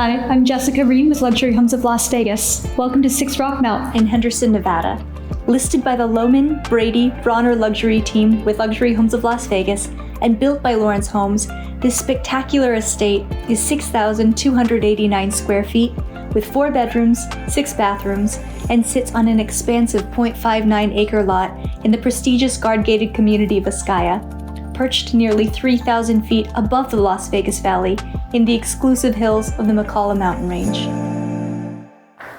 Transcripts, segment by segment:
Hi, I'm Jessica Ream with Luxury Homes of Las Vegas. Welcome to 6 Rockmount in Henderson, Nevada. Listed by the Lowman, Brady, Brauner luxury team with Luxury Homes of Las Vegas and built by Lawrence Homes, this spectacular estate is 6,289 square feet with 4 bedrooms, 6 bathrooms, and sits on an expansive 0.59 acre lot in the prestigious guard-gated community of Ascaya, perched nearly 3,000 feet above the Las Vegas Valley in the exclusive hills of the McCalla mountain range.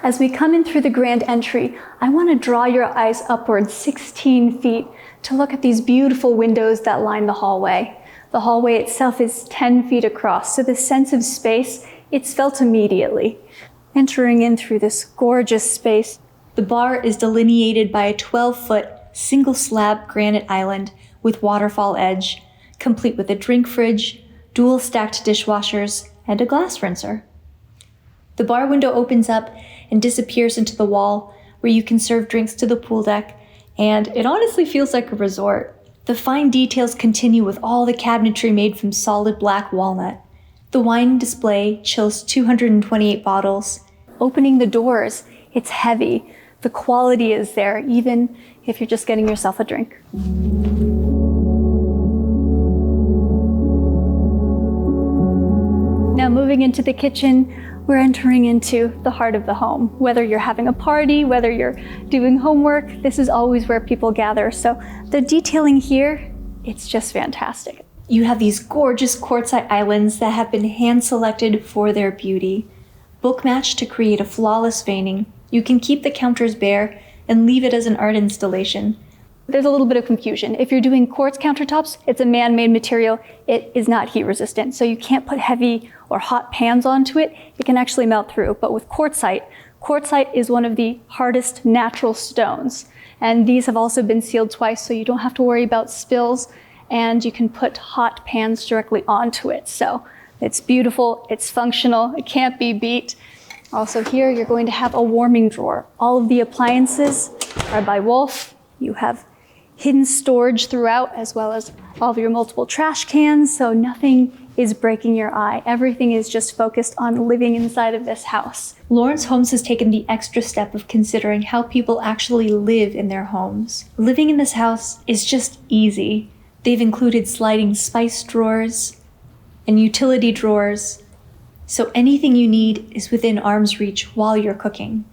As we come in through the grand entry, I want to draw your eyes upward 16 feet to look at these beautiful windows that line the hallway. The hallway itself is 10 feet across, so the sense of space, it's felt immediately. Entering in through this gorgeous space, the bar is delineated by a 12-foot single slab granite island with waterfall edge, complete with a drink fridge, dual stacked dishwashers, and a glass rinser. The bar window opens up and disappears into the wall, where you can serve drinks to the pool deck, and it honestly feels like a resort. The fine details continue with all the cabinetry made from solid black walnut. The wine display chills 228 bottles. Opening the doors, it's heavy. The quality is there, even if you're just getting yourself a drink. Now moving into the kitchen, we're entering into the heart of the home. Whether you're having a party, whether you're doing homework, this is always where people gather. So the detailing here, it's just fantastic. You have these gorgeous quartzite islands that have been hand-selected for their beauty. Book-matched to create a flawless veining. You can keep the counters bare and leave it as an art installation. There's a little bit of confusion. If you're doing quartz countertops, it's a man-made material. It is not heat resistant, so you can't put heavy or hot pans onto it. It can actually melt through. But with quartzite is one of the hardest natural stones. And these have also been sealed twice, so you don't have to worry about spills, and you can put hot pans directly onto it. So it's beautiful, it's functional, it can't be beat. Also here, you're going to have a warming drawer. All of the appliances are by Wolf. You have hidden storage throughout, as well as all of your multiple trash cans, so nothing is breaking your eye. Everything is just focused on living inside of this house. Lawrence Homes has taken the extra step of considering how people actually live in their homes. Living in this house is just easy. They've included sliding spice drawers and utility drawers, so anything you need is within arm's reach while you're cooking.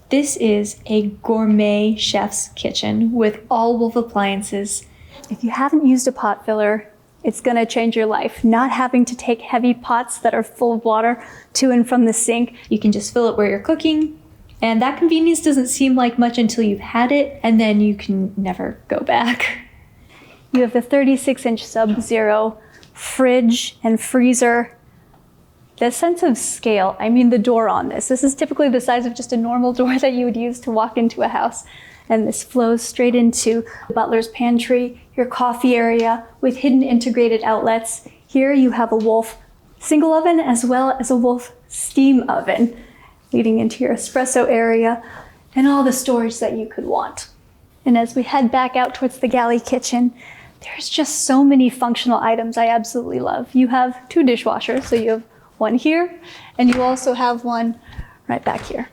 This is a gourmet chef's kitchen with all Wolf appliances. If you haven't used a pot filler, it's gonna change your life. Not having to take heavy pots that are full of water to and from the sink. You can just fill it where you're cooking, and that convenience doesn't seem like much until you've had it, and then you can never go back. You have the 36-inch Sub-Zero fridge and freezer. The sense of scale, I mean the door on this. This is typically the size of just a normal door that you would use to walk into a house. And this flows straight into the butler's pantry, your coffee area with hidden integrated outlets. Here you have a Wolf single oven as well as a Wolf steam oven leading into your espresso area and all the storage that you could want. And as we head back out towards the galley kitchen, there's just so many functional items I absolutely love. You have 2 dishwashers, so you have one here, and you also have one right back here.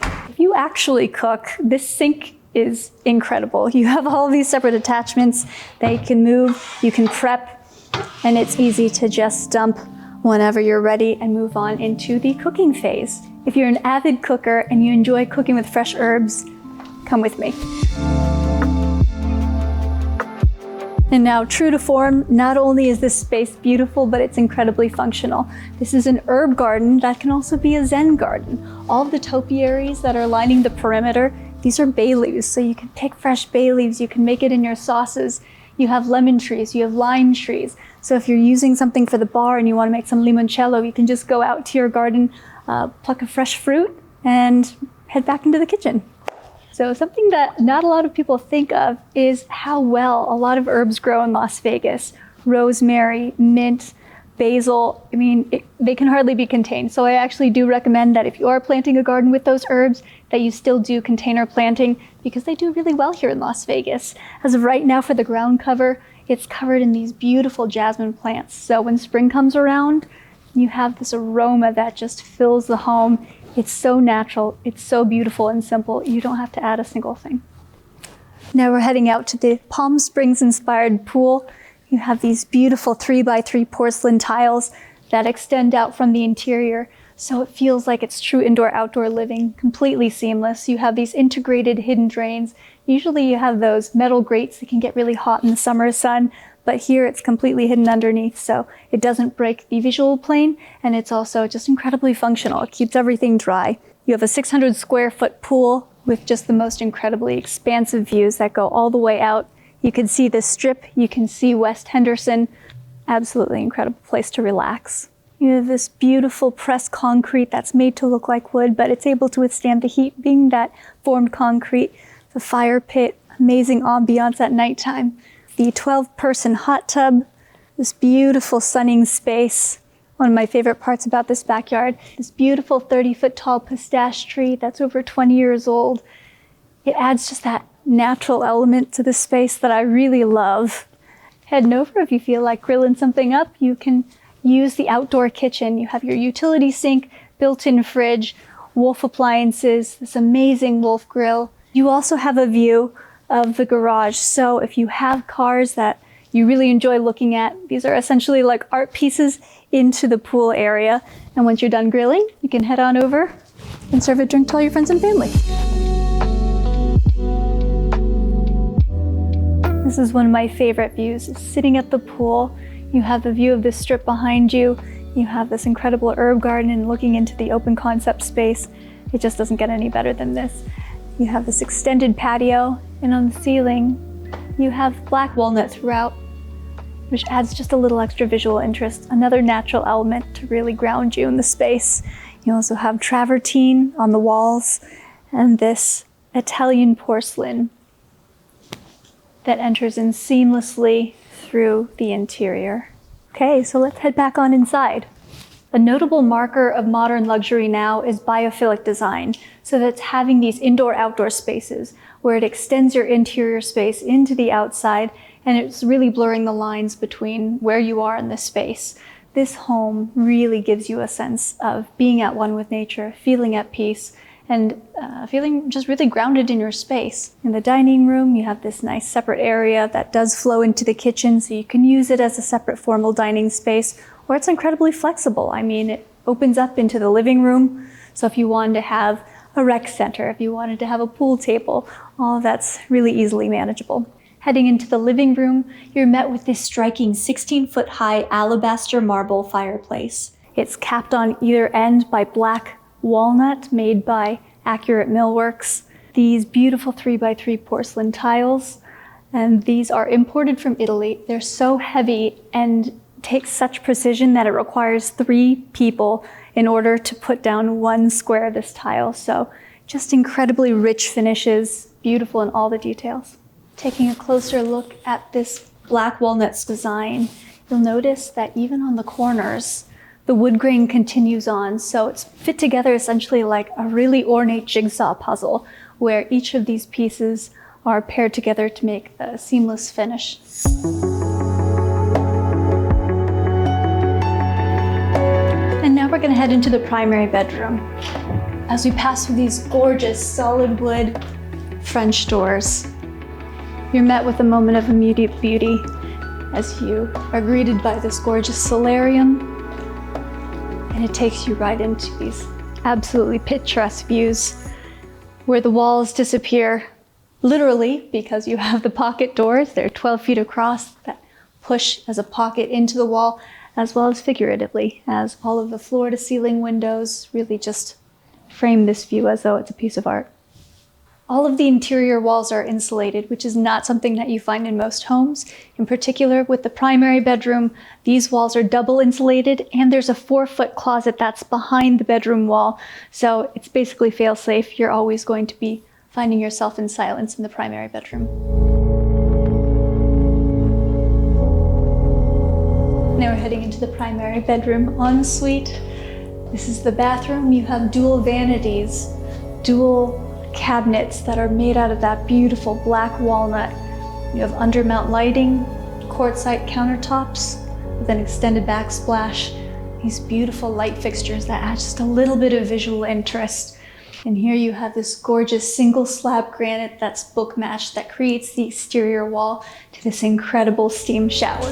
If you actually cook, this sink is incredible. You have all these separate attachments that you can move, you can prep, and it's easy to just dump whenever you're ready and move on into the cooking phase. If you're an avid cooker and you enjoy cooking with fresh herbs, come with me. And now, true to form, not only is this space beautiful, but it's incredibly functional. This is an herb garden that can also be a Zen garden. All of the topiaries that are lining the perimeter, these are bay leaves, so you can pick fresh bay leaves, you can make it in your sauces. You have lemon trees, you have lime trees. So if you're using something for the bar and you want to make some limoncello, you can just go out to your garden, pluck a fresh fruit, and head back into the kitchen. So something that not a lot of people think of is how well a lot of herbs grow in Las Vegas. Rosemary, mint, basil, I mean, they can hardly be contained. So I actually do recommend that if you are planting a garden with those herbs, that you still do container planting because they do really well here in Las Vegas. As of right now for the ground cover, it's covered in these beautiful jasmine plants. So when spring comes around, You have this aroma that just fills the home. It's so natural, it's so beautiful and simple. You don't have to add a single thing. Now we're heading out to the Palm Springs inspired pool. You have these beautiful 3x3 porcelain tiles that extend out from the interior, so it feels like it's true indoor-outdoor living, completely seamless. You have these integrated hidden drains. Usually you have those metal grates that can get really hot in the summer sun, but here it's completely hidden underneath, so it doesn't break the visual plane, and it's also just incredibly functional. It keeps everything dry. You have a 600 square foot pool with just the most incredibly expansive views that go all the way out. You can see the Strip, you can see West Henderson. Absolutely incredible place to relax. You have this beautiful pressed concrete that's made to look like wood, but it's able to withstand the heat, being that formed concrete. The fire pit, amazing ambiance at nighttime. The 12-person hot tub, this beautiful sunning space. One of my favorite parts about this backyard, this beautiful 30-foot tall pistache tree that's over 20 years old. It adds just that natural element to the space that I really love. Heading over, if you feel like grilling something up, you can use the outdoor kitchen. You have your utility sink, built-in fridge, Wolf appliances, this amazing Wolf grill. You also have a view of the garage, so if you have cars that you really enjoy looking at, these are essentially like art pieces into the pool area. And once you're done grilling, you can head on over and serve a drink to all your friends and family. This is one of my favorite views, is sitting at the pool. You have the view of the Strip behind you. You have this incredible herb garden and looking into the open concept space. It just doesn't get any better than this. You have this extended patio, and on the ceiling, you have black walnut throughout, which adds just a little extra visual interest, another natural element to really ground you in the space. You also have travertine on the walls and this Italian porcelain that enters in seamlessly through the interior. Okay, so let's head back on inside. A notable marker of modern luxury now is biophilic design. So that's having these indoor-outdoor spaces where it extends your interior space into the outside, and it's really blurring the lines between where you are in the space. This home really gives you a sense of being at one with nature, feeling at peace, and feeling just really grounded in your space. In the dining room, you have this nice separate area that does flow into the kitchen, so you can use it as a separate formal dining space, or it's incredibly flexible. I mean, it opens up into the living room, so if you wanted to have a rec center, if you wanted to have a pool table, all of that's really easily manageable. Heading into the living room, you're met with this striking 16-foot high alabaster marble fireplace. It's capped on either end by black walnut made by Accurate Millworks. These beautiful 3x3 porcelain tiles, and these are imported from Italy. They're so heavy and take such precision that it requires 3 people in order to put down 1 square of this tile. So just incredibly rich finishes, beautiful in all the details. Taking a closer look at this black walnuts design, you'll notice that even on the corners, the wood grain continues on, so it's fit together essentially like a really ornate jigsaw puzzle, where each of these pieces are paired together to make a seamless finish. And now we're going to head into the primary bedroom. As we pass through these gorgeous solid wood French doors, you're met with a moment of immediate beauty as you are greeted by this gorgeous solarium. And it takes you right into these absolutely picturesque views where the walls disappear literally because you have the pocket doors. They're 12 feet across that push as a pocket into the wall, as well as figuratively, as all of the floor to ceiling windows really just frame this view as though it's a piece of art. All of the interior walls are insulated, which is not something that you find in most homes. In particular, with the primary bedroom, these walls are double insulated, and there's a 4-foot closet that's behind the bedroom wall. So it's basically fail-safe. You're always going to be finding yourself in silence in the primary bedroom. Now we're heading into the primary bedroom ensuite. This is the bathroom. You have dual vanities, dual cabinets that are made out of that beautiful black walnut. You have undermount lighting, quartzite countertops with an extended backsplash. These beautiful light fixtures that add just a little bit of visual interest. And here you have this gorgeous single slab granite that's book matched that creates the exterior wall to this incredible steam shower.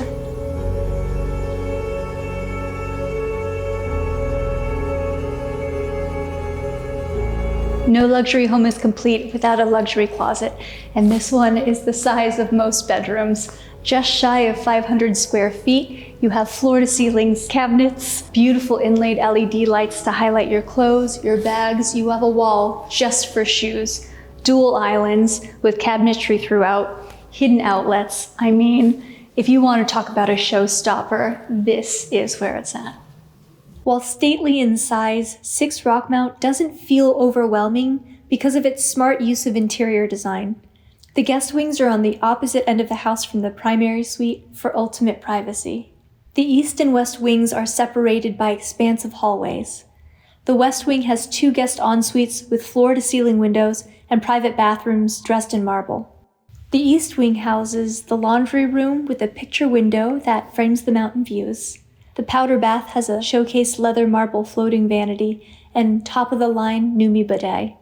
No luxury home is complete without a luxury closet, and this one is the size of most bedrooms. Just shy of 500 square feet, you have floor-to-ceiling cabinets, beautiful inlaid LED lights to highlight your clothes, your bags. You have a wall just for shoes, dual islands with cabinetry throughout, hidden outlets. I mean, if you want to talk about a showstopper, this is where it's at. While stately in size, 6 Rockmount doesn't feel overwhelming because of its smart use of interior design. The guest wings are on the opposite end of the house from the primary suite for ultimate privacy. The east and west wings are separated by expansive hallways. The west wing has 2 guest ensuites with floor-to-ceiling windows and private bathrooms dressed in marble. The east wing houses the laundry room with a picture window that frames the mountain views. The powder bath has a showcased leather marble floating vanity and top-of-the-line Numi bidet.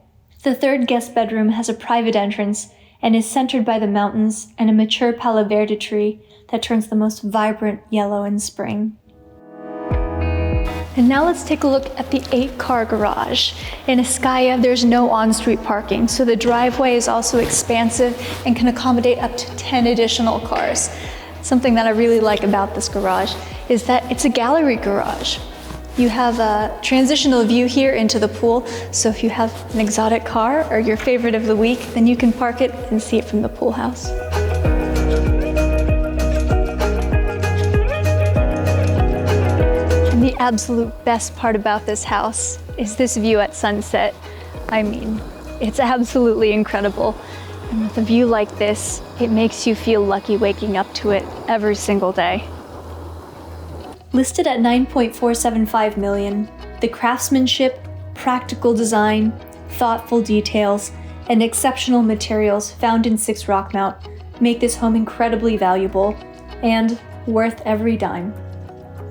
The third guest bedroom has a private entrance and is centered by the mountains and a mature palo verde tree that turns the most vibrant yellow in spring. And now let's take a look at the 8-car garage. In Ascaya, there's no on-street parking, so the driveway is also expansive and can accommodate up to 10 additional cars. Something that I really like about this garage is that it's a gallery garage. You have a transitional view here into the pool, so if you have an exotic car or your favorite of the week, then you can park it and see it from the pool house. And the absolute best part about this house is this view at sunset. I mean, it's absolutely incredible. And with a view like this, it makes you feel lucky waking up to it every single day. Listed at $9.475 million, the craftsmanship, practical design, thoughtful details, and exceptional materials found in 6 Rockmount make this home incredibly valuable and worth every dime.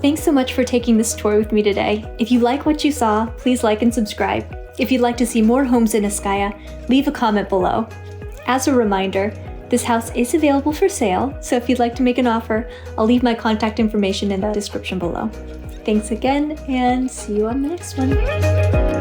Thanks so much for taking this tour with me today. If you like what you saw, please like and subscribe. If you'd like to see more homes in Ascaya, leave a comment below. As a reminder, this house is available for sale, so if you'd like to make an offer, I'll leave my contact information in the description below. Thanks again, and see you on the next one.